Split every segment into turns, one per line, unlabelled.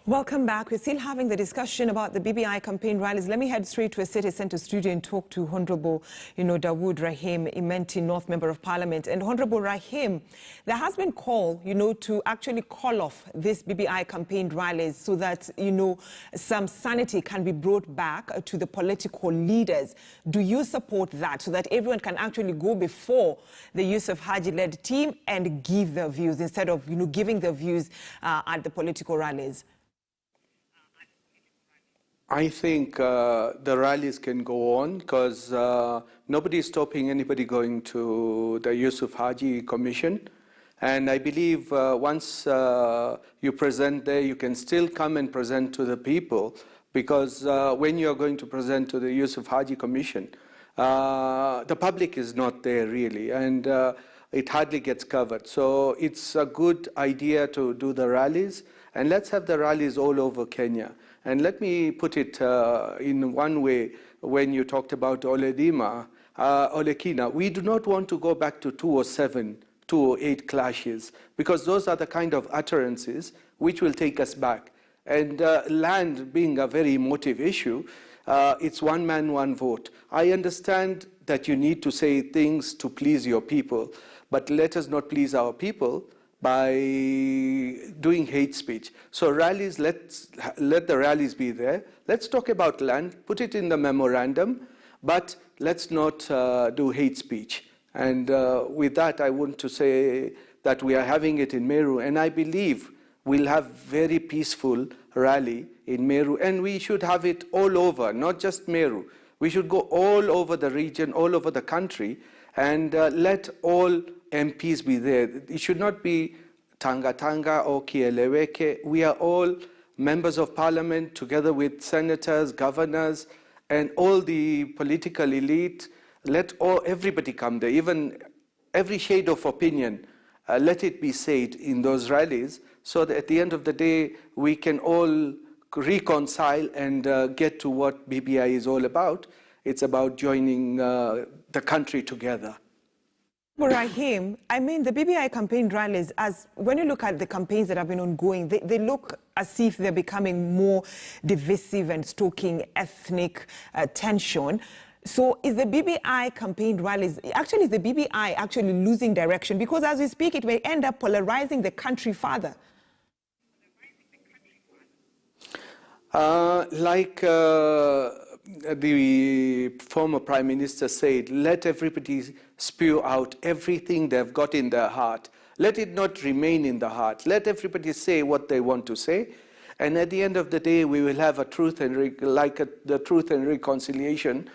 Welcome back. We're still having the discussion about the BBI campaign rallies. Let me head straight to a city center studio and talk to Honorable, Dawood Rahim, Imenti North Member of Parliament. And Honorable Rahim, there has been call, to actually call off this BBI campaign rallies so that, some sanity can be brought back to the political leaders. Do you support that so that everyone can actually go before the Yusuf Haji-led team and give their views instead of, giving their views at the political rallies?
I think the rallies can go on because nobody is stopping anybody going to the Yusuf Haji Commission. And I believe once you present there, you can still come and present to the people, because when you are going to present to the Yusuf Haji Commission, the public is not there really, and it hardly gets covered. So it's a good idea to do the rallies, and let's have the rallies all over Kenya. And let me put it in one way. When you talked about Olekina, we do not want to go back to 2007, 2008 clashes, because those are the kind of utterances which will take us back. And land being a very emotive issue, it's one man, one vote. I understand that you need to say things to please your people, but let us not please our people by doing hate speech. So rallies, let the rallies be there. Let's talk about land, put it in the memorandum, but let's not do hate speech. And with that, I want to say that we are having it in Meru, and I believe we'll have very peaceful rally in Meru, and we should have it all over, not just Meru. We should go all over the region, all over the country, and let all MPs be there. It should not be Tanga or Kieleweke. We are all members of parliament together with senators, governors, and all the political elite. Let everybody come there, even every shade of opinion, let it be said in those rallies, so that at the end of the day, we can all reconcile and get to what BBI is all about. It's about joining the country together.
Well, Rahim, I mean, the BBI campaign rallies, when you look at the campaigns that have been ongoing, they look as if they're becoming more divisive and stoking ethnic tension. So is the BBI campaign rallies, is the BBI actually losing direction? Because as we speak, it may end up polarizing the country further.
The former Prime Minister said, let everybody spew out everything they've got in their heart. Let it not remain in the heart. Let everybody say what they want to say. And at the end of the day, we will have a truth and the Truth and Reconciliation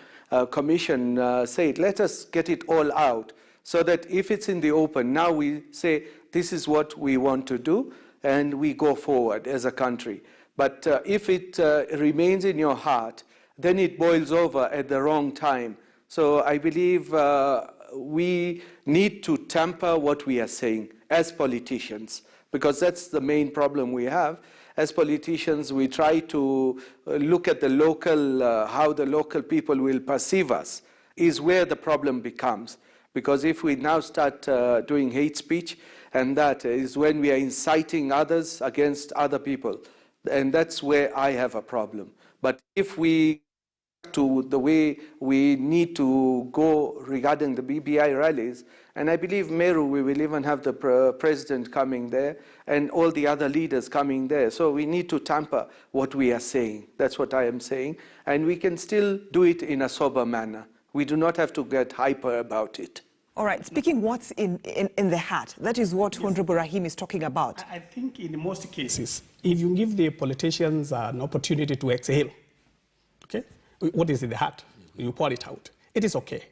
Commission said, let us get it all out, so that if it's in the open, now we say, this is what we want to do, and we go forward as a country. But if it remains in your heart, then it boils over at the wrong time. So I believe we need to temper what we are saying as politicians, because that's the main problem we have. As politicians, we try to look at the local, how the local people will perceive us, is where the problem becomes. Because if we now start doing hate speech, and that is when we are inciting others against other people, and that's where I have a problem. But if we to the way we need to go regarding the BBI rallies, and I believe Meru, we will even have the president coming there and all the other leaders coming there. So we need to temper what we are saying. That's what I am saying. And we can still do it in a sober manner. We do not have to get hyper about it.
All right, speaking what's in the heart, that is what Honorable Rahim is talking about.
I think in most cases, if you give the politicians an opportunity to exhale, okay, what is in the heart? You pour it out. It is okay.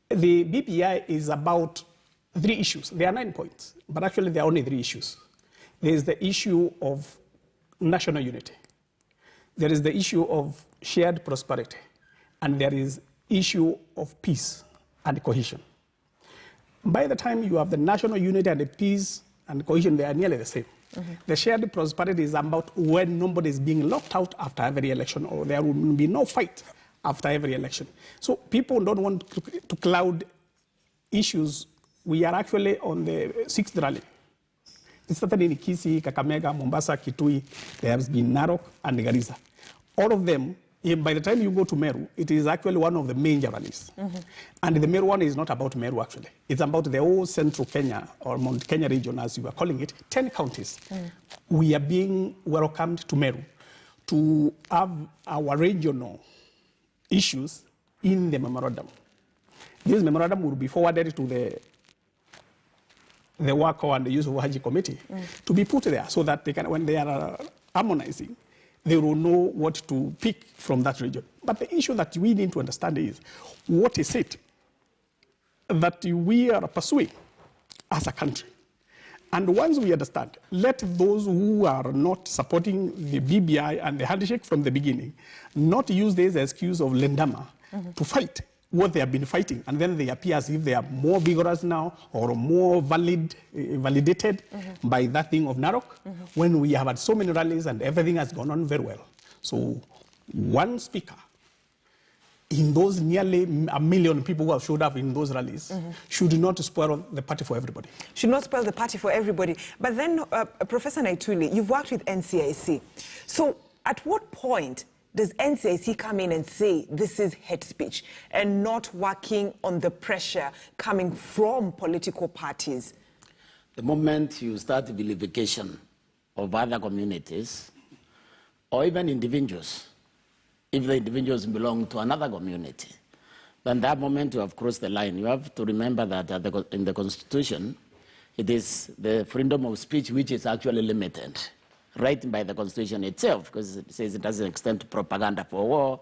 The BBI is about 3 issues. There are 9 points, but actually there are only 3 issues. There is the issue of national unity. There is the issue of shared prosperity. And there is issue of peace and cohesion. By the time you have the national unity and the peace and cohesion, they are nearly the same. Mm-hmm. The shared prosperity is about when nobody is being locked out after every election, or there will be no fight after every election. So people don't want to cloud issues. We are actually on the 6th rally. It started in Kisii, Kakamega, Mombasa, Kitui. There has been Narok and Garissa. All of them, by the time you go to Meru, it is actually one of the major rallies. And the Meru one is not about Meru, actually. It's about the whole central Kenya, or Mount Kenya region, as you are calling it, 10 counties. We are being welcomed to Meru to have our regional issues in the memorandum. This memorandum will be forwarded to the WACO and the Use of Haji Committee to be put there so that they can, when they are harmonizing, they will know what to pick from that region. But the issue that we need to understand is, what is it that we are pursuing as a country? And once we understand, let those who are not supporting the BBI and the handshake from the beginning not use this as excuse of Lendama to fight what they have been fighting, and then they appear as if they are more vigorous now or more validated by that thing of Narok, when we have had so many rallies and everything has gone on very well. So one speaker in those nearly 1 million people who have showed up in those rallies should not spoil the party for everybody.
Should not spoil the party for everybody. But then, Professor Naituli, you've worked with NCIC. So at what point does NCIC come in and say this is hate speech and not working on the pressure coming from political parties?
The moment you start vilification of other communities or even individuals, if the individuals belong to another community, then that moment you have crossed the line. You have to remember that in the Constitution, it is the freedom of speech which is actually limited, right by the Constitution itself, because it says it doesn't extend to propaganda for war,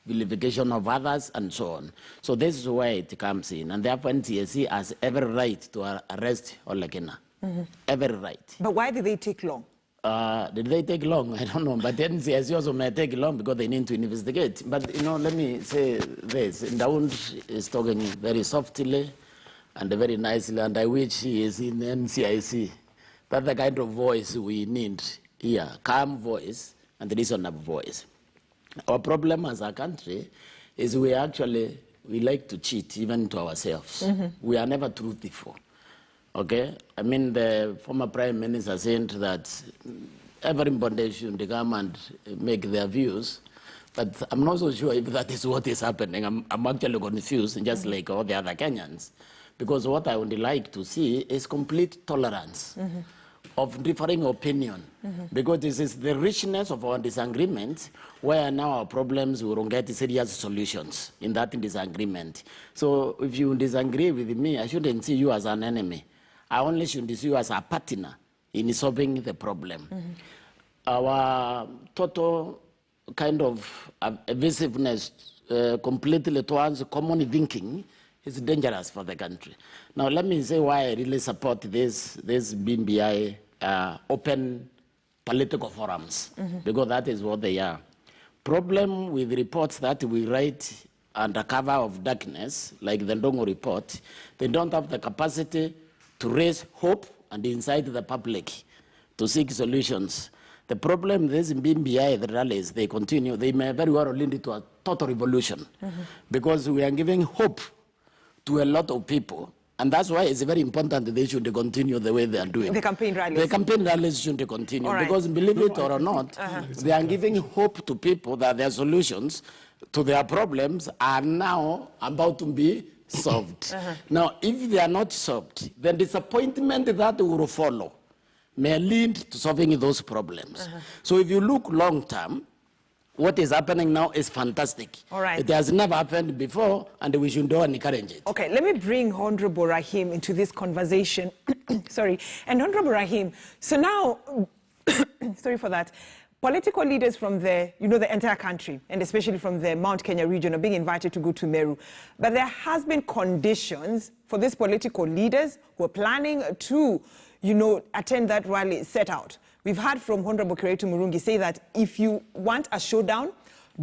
vilification of others, and so on. So this is where it comes in. And therefore, NCSC has every right to arrest Olekina. Every right.
But why did they take long?
Did they take long? I don't know. But the NCSC also may take long because they need to investigate. But, you know, let me say this. Ndaund is talking very softly and very nicely, and I wish he is in NCIC. That's the kind of voice we need here, calm voice and reasonable voice. Our problem as a country is we like to cheat even to ourselves. We are never truthful. Okay? I mean, the former Prime Minister said that everybody should come and make their views, but I'm not so sure if that is what is happening. I'm actually confused, just like all the other Kenyans, because what I would like to see is complete tolerance of differing opinion, because this is the richness of our disagreement, where now our problems will get serious solutions in that disagreement. So if you disagree with me, I shouldn't see you as an enemy. I only should see you as a partner in solving the problem. Our total kind of evasiveness completely towards common thinking is dangerous for the country. Now, let me say why I really support this BBI open political forums, because that is what they are. Problem with reports that we write under cover of darkness, like the Ndongo report, they don't have the capacity to raise hope and incite the public to seek solutions. The problem is in BBI, the rallies, they continue. They may very well lead to a total revolution because we are giving hope to a lot of people. And that's why it's very important that they should continue the way they are doing.
The campaign rallies.
The campaign rallies should continue because, believe it or not, they are giving hope to people that their solutions to their problems are now about to be solved. Now, if they are not solved, then disappointment that will follow may lead to solving those problems. So if you look long term, what is happening now is fantastic. It has never happened before, and we should not encourage it.
Okay, let me bring Honorable Rahim into this conversation. Sorry. And Honorable Rahim, so now, sorry for that, political leaders from the entire country, and especially from the Mount Kenya region, are being invited to go to Meru. But there has been conditions for these political leaders who are planning to, attend that rally set out. We've heard from Honorable Kiretu Murungi say that if you want a showdown,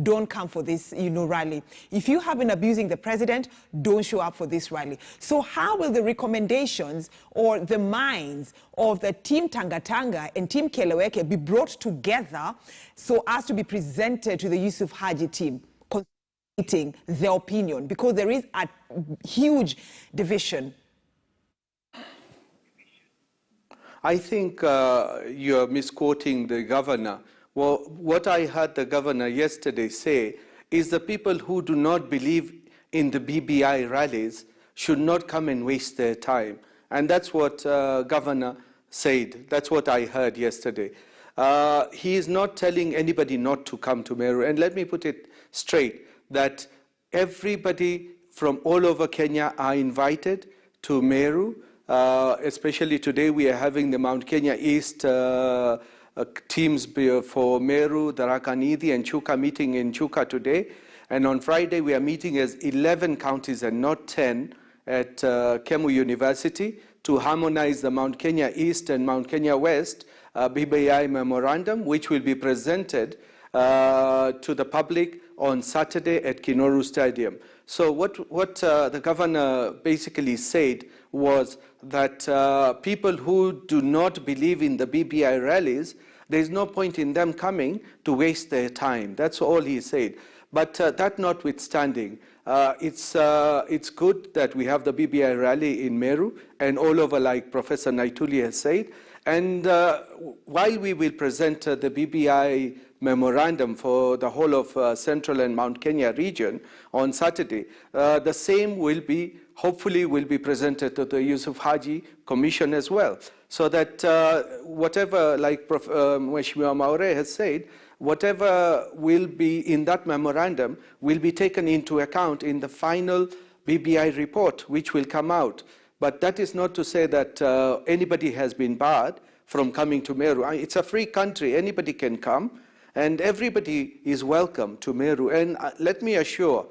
don't come for this, rally. If you have been abusing the president, don't show up for this rally. So how will the recommendations or the minds of the Team Tangatanga and Team Keleweke be brought together so as to be presented to the Yusuf Haji team, consulting their opinion? Because there is a huge division.
I think you're misquoting the governor. Well, what I heard the governor yesterday say is the people who do not believe in the BBI rallies should not come and waste their time. And that's what governor said. That's what I heard yesterday. He is not telling anybody not to come to Meru. And let me put it straight, that everybody from all over Kenya are invited to Meru. Especially today, we are having the Mount Kenya East teams for Meru, Tharaka Nithi, and Chuka meeting in Chuka today. And on Friday, we are meeting as 11 counties and not 10 at Kemu University to harmonize the Mount Kenya East and Mount Kenya West BBI memorandum, which will be presented to the public on Saturday at Kinoru Stadium. So what the governor basically said was that people who do not believe in the BBI rallies, there's no point in them coming to waste their time. That's all he said. But that notwithstanding, it's good that we have the BBI rally in Meru and all over, like Professor Naituli has said. And while we will present the BBI memorandum for the whole of Central and Mount Kenya region on Saturday, the same will be, hopefully, will be presented to the Yusuf Haji Commission as well. So that whatever, like Mheshimiwa Maure has said, whatever will be in that memorandum will be taken into account in the final BBI report, which will come out. But that is not to say that anybody has been barred from coming to Meru. It's a free country, anybody can come, and everybody is welcome to Meru. And let me assure,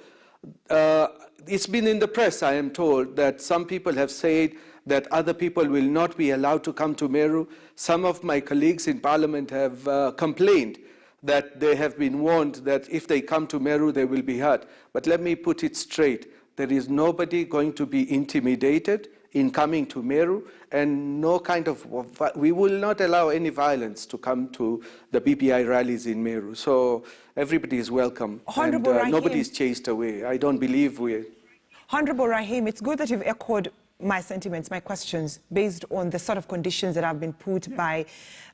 it's been in the press, I am told, that some people have said that other people will not be allowed to come to Meru. Some of my colleagues in Parliament have complained that they have been warned that if they come to Meru, they will be hurt. But let me put it straight. There is nobody going to be intimidated in coming to Meru, and no kind of, we will not allow any violence to come to the BBI rallies in Meru. So everybody is welcome, and nobody is chased away. I don't believe we...
Honorable Rahim, it's good that you've echoed my sentiments, my questions, based on the sort of conditions that have been put by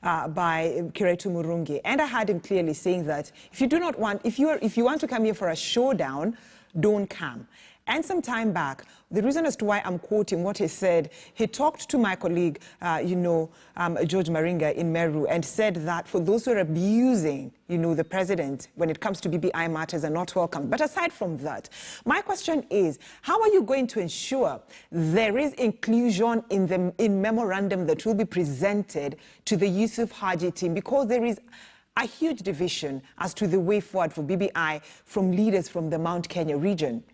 Kiretu Murungi. And I heard him clearly saying that if you do not want, if you want to come here for a showdown, don't come. And some time back, the reason as to why I'm quoting what he said, he talked to my colleague, George Maringa in Meru, and said that for those who are abusing, the president when it comes to BBI matters are not welcome. But aside from that, my question is, how are you going to ensure there is inclusion in memorandum that will be presented to the Yusuf Haji team? Because there is a huge division as to the way forward for BBI from leaders from the Mount Kenya region.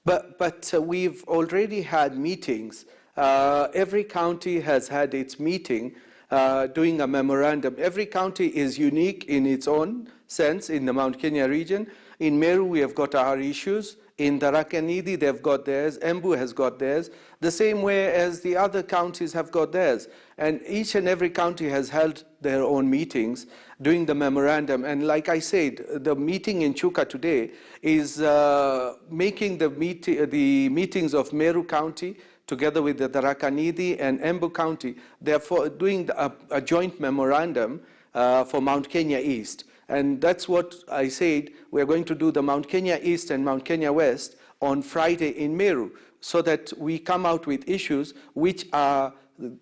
But we've already had meetings. Every county has had its meeting doing a memorandum. Every county is unique in its own sense in the Mount Kenya region. In Meru, we have got our issues. In Tharaka Nithi, they've got theirs. Embu has got theirs. The same way as the other counties have got theirs. And each and every county has held their own meetings doing the memorandum. And like I said, the meeting in Chuka today is making the meetings of Meru County together with the Tharaka Nithi and Embu County, therefore doing a joint memorandum for Mount Kenya East. And that's what I said, we're going to do the Mount Kenya East and Mount Kenya West on Friday in Meru, so that we come out with issues which are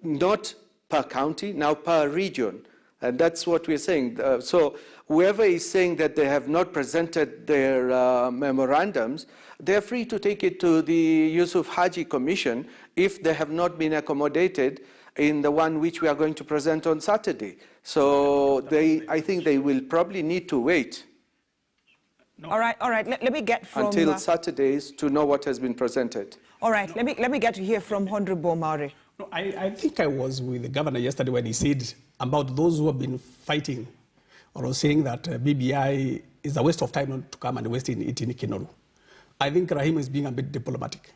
not per county, now per region. And that's what we're saying. So whoever is saying that they have not presented their memorandums, they're free to take it to the Yusuf Haji Commission if they have not been accommodated in the one which we are going to present on Saturday. So I think they will probably need to wait.
No. All right. Let me get from...
Until Saturdays to know what has been presented.
All right. Let me get to hear from Honorable Maure.
No, I think I was with the governor yesterday when he said about those who have been fighting or saying that BBI is a waste of time not to come and waste it in Kinoru. I think Rahim is being a bit diplomatic.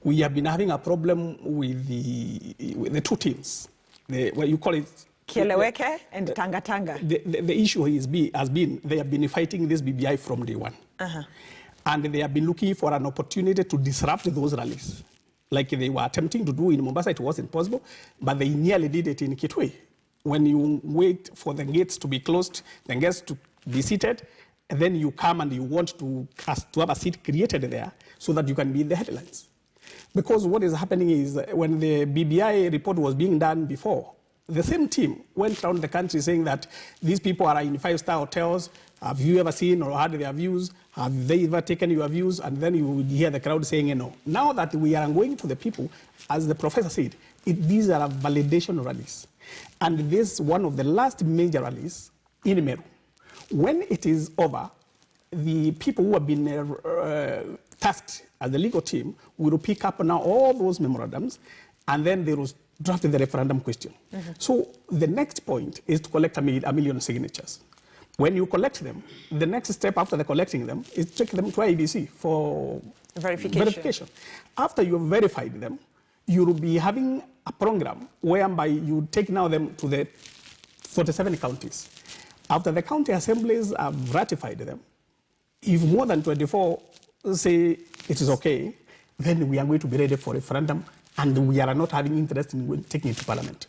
We have been having a problem with the two teams. What you call it?
Kieleweke and Tangatanga.
The issue has been they have been fighting this BBI from day one. And they have been looking for an opportunity to disrupt those rallies. like they were attempting to do in Mombasa. It wasn't possible, but they nearly did it in Kitui. When you wait for the gates to be closed, the guests to be seated, and then you come and you want to have a seat created there so that you can be in the headlines. Because what is happening is when the BBI report was being done before, the same team went around the country saying that these people are in 5-star hotels. Have you ever seen or heard their views? Have they ever taken your views? And then you would hear the crowd saying, no. Now that we are going to the people, as the professor said, these are validation rallies. And this is one of the last major rallies in Meru. When it is over, the people who have been tasked as the legal team will pick up now all those memorandums, and then they will draft the referendum question. So the next point is to collect a million signatures. When you collect them, the next step after collecting them is to take them to IEBC for verification. After you have verified them, you will be having a program whereby you take now them to the 47 counties. After the county assemblies have ratified them, if more than 24 say it is okay, then we are going to be ready for referendum, and we are not having interest in taking it to parliament.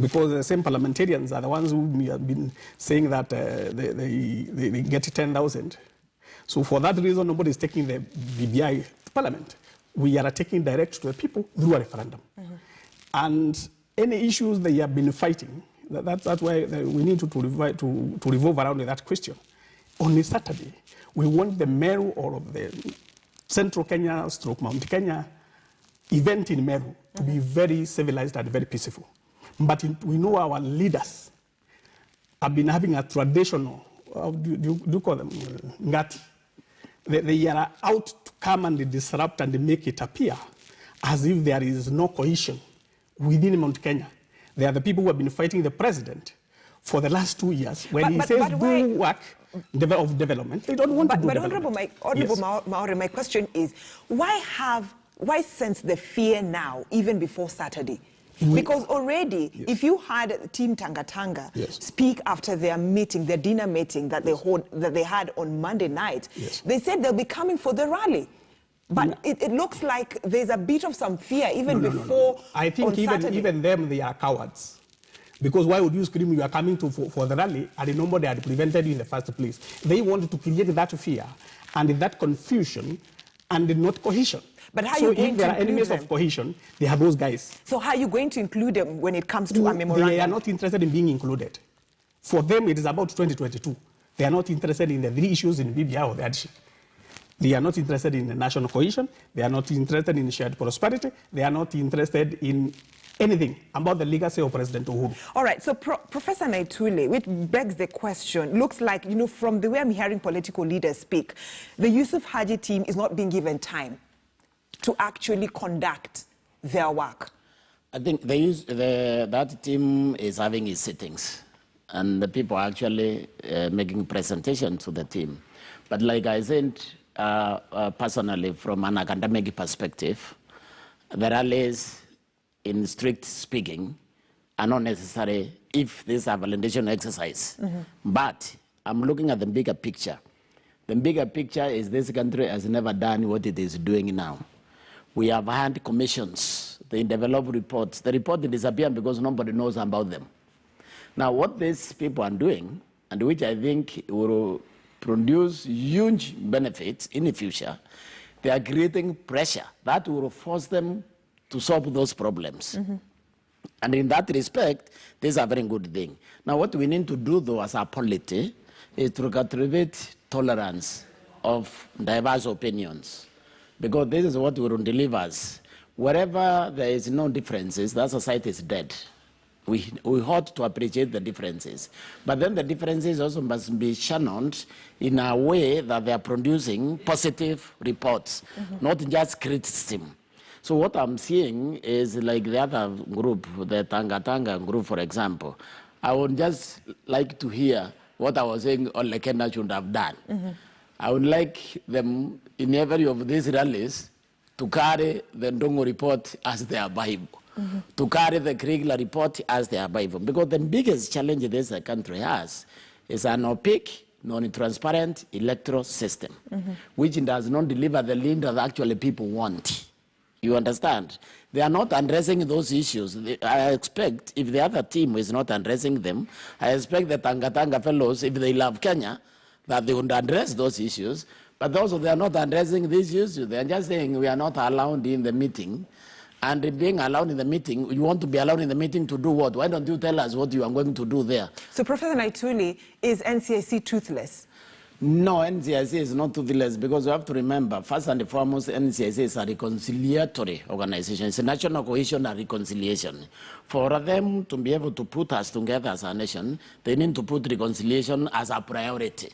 Because the same parliamentarians are the ones who have been saying that they get 10,000. So for that reason, nobody is taking the BBI to parliament. We are taking direct to the people through a referendum. And any issues they have been fighting, that's why we need to revolve around that question. On a Saturday, we want the Meru or the Central Kenya / Mount Kenya event in Meru to be very civilized and very peaceful. But we know our leaders have been having a traditional, do you call them, ngati? They are out to come and disrupt and make it appear as if there is no cohesion within Mount Kenya. They are the people who have been fighting the president for the last 2 years. When he says do work of development, they don't want to do development.
Honorable Maore, my question is, why sense the fear now, even before Saturday? Because already, if you had Team Tanga speak after their meeting, their dinner meeting that they had on Monday night, they said they'll be coming for the rally. But it looks like there's a bit of some fear even before.
I think even them, they are cowards. Because why would you scream you are coming for the rally and nobody had prevented you in the first place? They wanted to create that fear and that confusion and not cohesion.
But how
so
you going
if there
to
are enemies
them?
Of cohesion, they have those guys.
So how are you going to include them when it comes to a memorandum?
They are not interested in being included. For them, it is about 2022. They are not interested in the 3 issues in BBI or the ADSHI. They are not interested in the national cohesion. They are not interested in shared prosperity. They are not interested in anything about the legacy of President Uhuru.
All right, so Professor Naituli, which begs the question, looks like, from the way I'm hearing political leaders speak, the Yusuf Haji team is not being given time to actually conduct their work.
I think that team is having its sittings, and the people are actually making presentation to the team. But like I said, personally, from an academic perspective, the rallies, in strict speaking, are not necessary if this is a validation exercise. But I'm looking at the bigger picture. The bigger picture is this country has never done what it is doing now. We have had commissions. They develop reports. The report disappeared because nobody knows about them. Now, what these people are doing, and which I think will produce huge benefits in the future, they are creating pressure that will force them to solve those problems. And in that respect, this is a very good thing. Now, what we need to do, though, as a polity, is to cultivate tolerance of diverse opinions. Because this is what will deliver us. Wherever there is no differences, that society is dead. We ought to appreciate the differences. But then the differences also must be channeled in a way that they are producing positive reports, not just criticism. So what I'm seeing is like the other group, the Tanga group, for example. I would just like to hear what I was saying Ole Kenya should have done. I would like them, in every of these rallies, to carry the Ndongo report as their Bible, to carry the Kriegler report as their Bible. Because the biggest challenge this country has is an opaque, non-transparent electoral system, which does not deliver the lead that actually people want. You understand? They are not addressing those issues. I expect if the other team is not addressing them, I expect the Tanga fellows, if they love Kenya, that they would address those issues. But also they are not addressing these issues. They are just saying we are not allowed in the meeting. And being allowed in the meeting, you want to be allowed in the meeting to do what? Why don't you tell us what you are going to do there?
So Professor Naituli, is NCIC toothless?
No, NCIC is not toothless because you have to remember, first and foremost, NCIC is a reconciliatory organization. It's a national cohesion and reconciliation. For them to be able to put us together as a nation, they need to put reconciliation as a priority.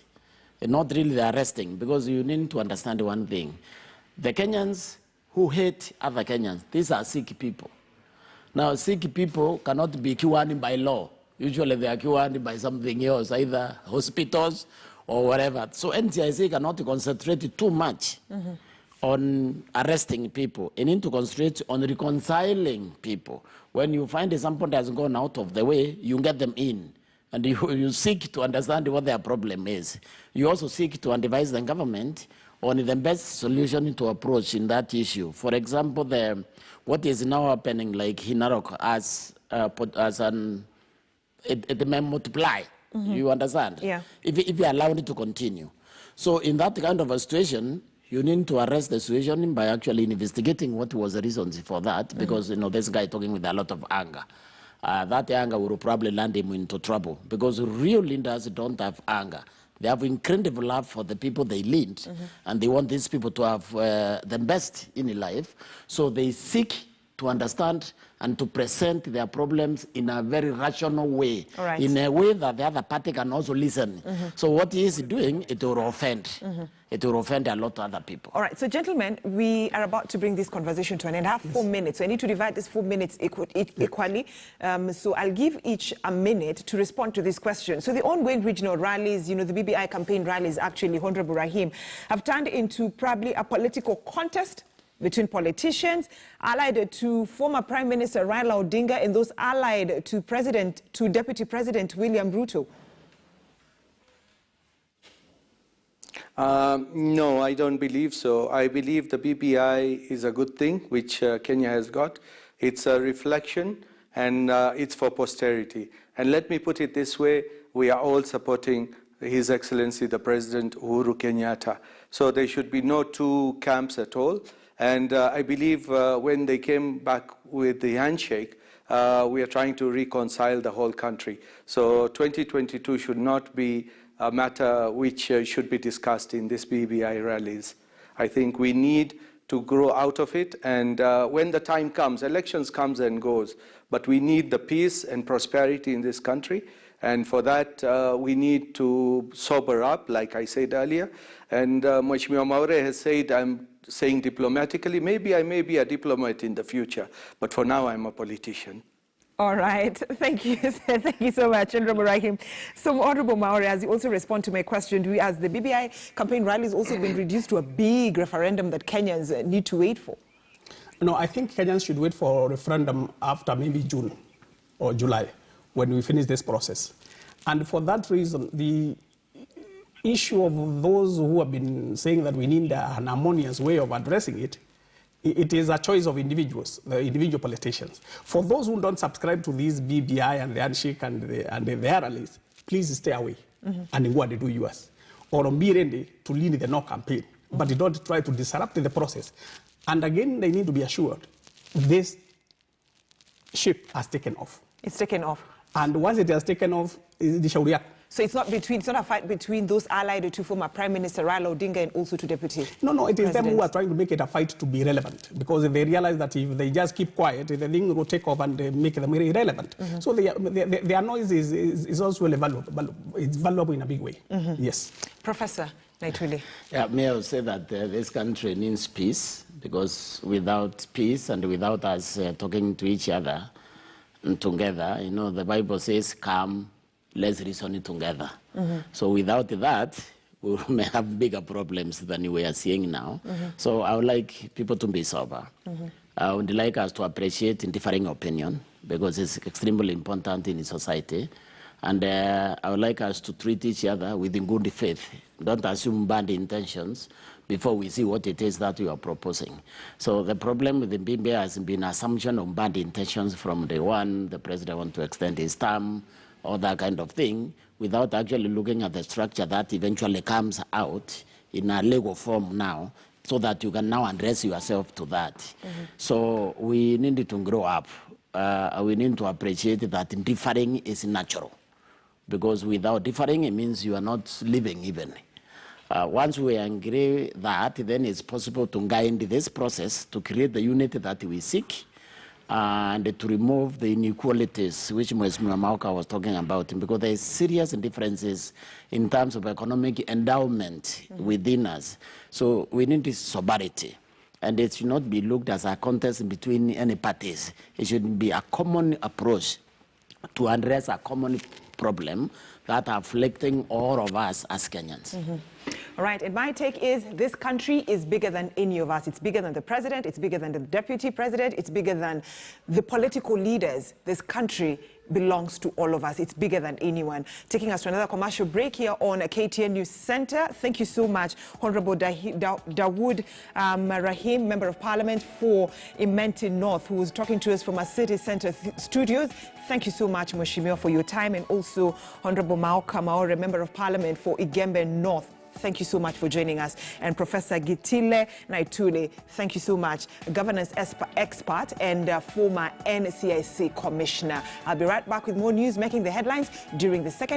Not really the arresting, because you need to understand one thing. The Kenyans who hate other Kenyans, these are sick people. Now, sick people cannot be cured by law. Usually they are cured by something else, either hospitals or whatever. So NCIC cannot concentrate too much on arresting people. You need to concentrate on reconciling people. When you find somebody has gone out of the way, you get them in. And you seek to understand what their problem is. You also seek to advise the government on the best solution to approach in that issue. For example, what is now happening, like in Narok, it may multiply. You understand?
Yeah.
If you allow it to continue. So in that kind of a situation, you need to arrest the situation by actually investigating what was the reasons for that, because this guy talking with a lot of anger. That anger will probably land him into trouble, because real leaders don't have anger. They have incredible love for the people they lead, and they want these people to have the best in life. So they seek to understand and to present their problems in a very rational way, in a way that the other party can also listen. So what he is doing, it will offend. It will offend a lot of other people.
All right, so gentlemen, we are about to bring this conversation to an end. I have 4 minutes, so I need to divide this 4 minutes equally. So I'll give each a minute to respond to this question. So the ongoing regional rallies, the BBI campaign rallies, actually, Honorable Rahim, have turned into probably a political contest between politicians allied to former Prime Minister Raila Odinga and those allied to Deputy President William Ruto.
No, I don't believe so. I believe the BBI is a good thing, which Kenya has got. It's a reflection, and it's for posterity. And let me put it this way, we are all supporting His Excellency the President Uhuru Kenyatta. So there should be no two camps at all. And I believe when they came back with the handshake, we are trying to reconcile the whole country. So 2022 should not be a matter which should be discussed in this BBI rallies. I think we need to grow out of it, and when the time comes, elections comes and goes, but we need the peace and prosperity in this country, and for that we need to sober up, like I said earlier. And Mheshimiwa Maure has said, I'm saying diplomatically, maybe I may be a diplomat in the future, but for now I'm a politician.
All right, thank you. Thank you so much, Honorable Rahim. So, Honorable Maure, as you also respond to my question, as the BBI campaign rally has also been reduced to a big referendum that Kenyans need to wait for?
No, I think Kenyans should wait for a referendum after maybe June or July, when we finish this process. And for that reason, the issue of those who have been saying that we need an harmonious way of addressing it, it is a choice of individuals, the individual politicians. For those who don't subscribe to these BBI and the handshake and the rallies, please stay away and go and do yours. Or be ready to lead the no campaign, but don't try to disrupt the process. And again, they need to be assured this ship has taken off.
It's taken off.
And once it has taken off, the shauri yako.
So it's not a fight between those allied to former Prime Minister Raila Odinga and also to Deputy
No, it is
President.
them who are trying to make it a fight to be relevant, because they realize that if they just keep quiet, the thing will take off and make them irrelevant. So their noise is also valuable. It's valuable in a big way. Yes.
Professor Naituli.
Yeah, may I say that this country needs peace, because without peace and without us talking to each other and together, the Bible says, come, let's reason together. So without that, we may have bigger problems than we are seeing now. So I would like people to be sober. I would like us to appreciate differing opinion, because it's extremely important in society. And I would like us to treat each other with good faith. Don't assume bad intentions, before we see what it is that you are proposing. So the problem with the BBI has been assumption of bad intentions from day one. The president wants to extend his term, or that kind of thing, without actually looking at the structure that eventually comes out in a legal form now, so that you can now address yourself to that. So we need to grow up. We need to appreciate that differing is natural, because without differing, it means you are not living even. Once we agree that, then it's possible to guide this process to create the unity that we seek and to remove the inequalities which Mheshimiwa Mauka was talking about, because there is serious differences in terms of economic endowment within us. So we need this sobriety, and it should not be looked as a contest between any parties. It should be a common approach to address a common problem that are afflicting all of us as Kenyans.
All right, and my take is this country is bigger than any of us. It's bigger than the president, it's bigger than the deputy president, it's bigger than the political leaders. This country belongs to all of us. It's bigger than anyone. Taking us to another commercial break here on KTN News Center. Thank you so much, Honorable Dawood Rahim, Member of Parliament for Imenti North, who was talking to us from our city center studios. Thank you so much, Mheshimiwa, for your time, and also Honorable Mauka Maore, Member of Parliament for Igembe North. Thank you so much for joining us. And Professor Gitile Naituli, thank you so much, governance expert and former NCIC commissioner. I'll be right back with more news making the headlines during the second